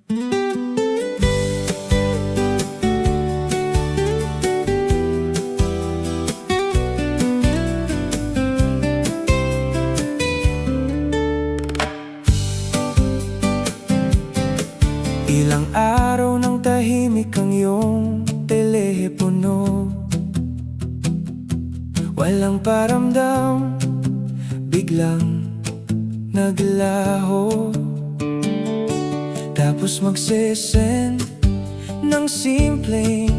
Ilang araw nang tahimik ang iyong telepono. Walang paramdam, biglang naglaho. Tapos magsisend ng simpleng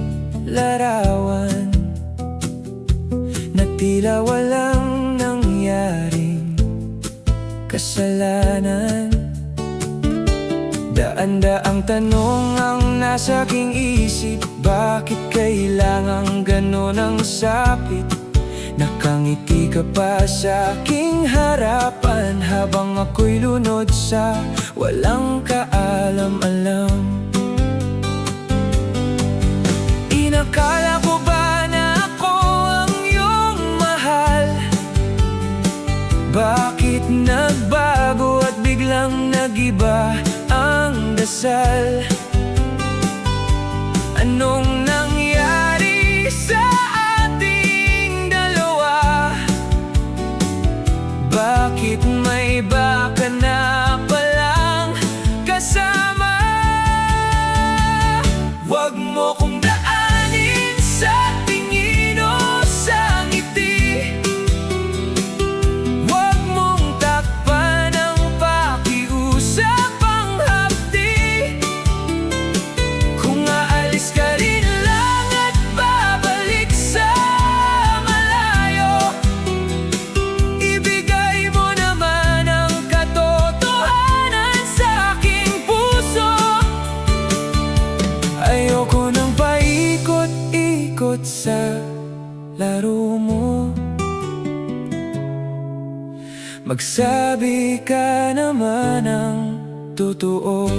larawan na tila walang nangyaring kasalanan. Daan-daang tanong ang nasa aking isip, bakit kailangang ganon ang sapit? Nakangiti ka pa sa aking harapan habang ako'y lunod sa walang kaalam-alam. Inakala ko ba na ako ang iyong mahal? Bakit nagbago at biglang nagiba ang dasal? Anong nangyari sa ating dalawa? Bakit may iba ka na palang kasama? Huwag mo kong daanin sa tingin o sa ngiti. Huwag mong takpan ang pakiusap. Kung aalis ka rin lang at babalik sa malayo, ibigay mo naman ang katotohanan sa aking puso. Ayoko nang paikot-ikot sa laro mo. Magsabi ka naman ng totoo.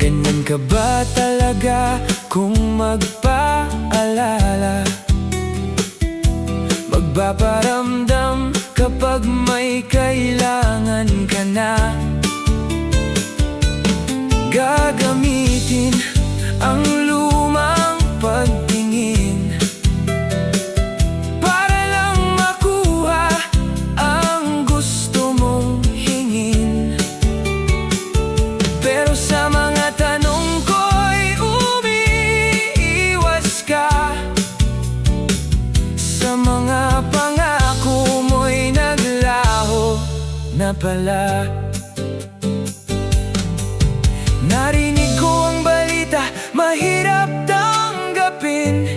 Ganyan ka ba talaga kung magpaalala? Magpaparamdam kapag may kailangan ka na. Gagamitin ang lumang pagtingin para lang makuha ang gusto mong hingin. Pero sa mga tanong ko'y umiiwas ka. Sa mga pangako mo'y naglaho na pala. Narinig ko ang balita, mahirap tanggapin.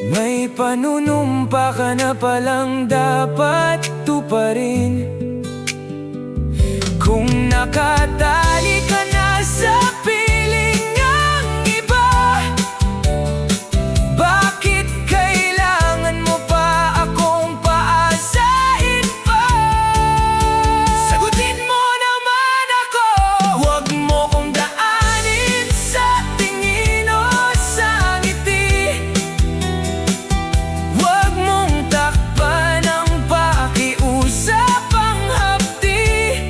May panunumpa ka na palang dapat tuparin. Kung nakatali ka na sa piling ang iba, bakit kailangan mo pa akong paasahin pa? Sagutin mo naman ako. Huwag mo kong daanin sa tingin o sa ngiti. Huwag mong takpan ang pakiusap ang hapdi.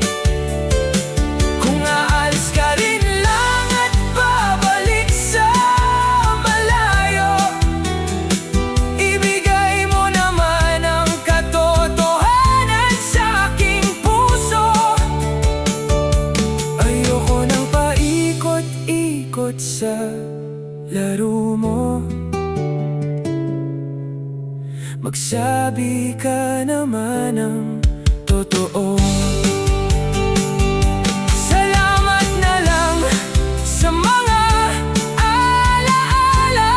Kung aalis ka rin lang at babalik sa malayo, ibigay mo naman ang katotohanan sa aking puso. Ayoko nang paikot-ikot sa laro mo. Magsabi ka naman ng totoo. Salamat na lang sa mga alaala.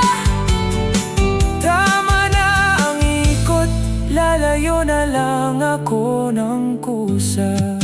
Tama na ang ikot, lalayo na lang ako ng kusa.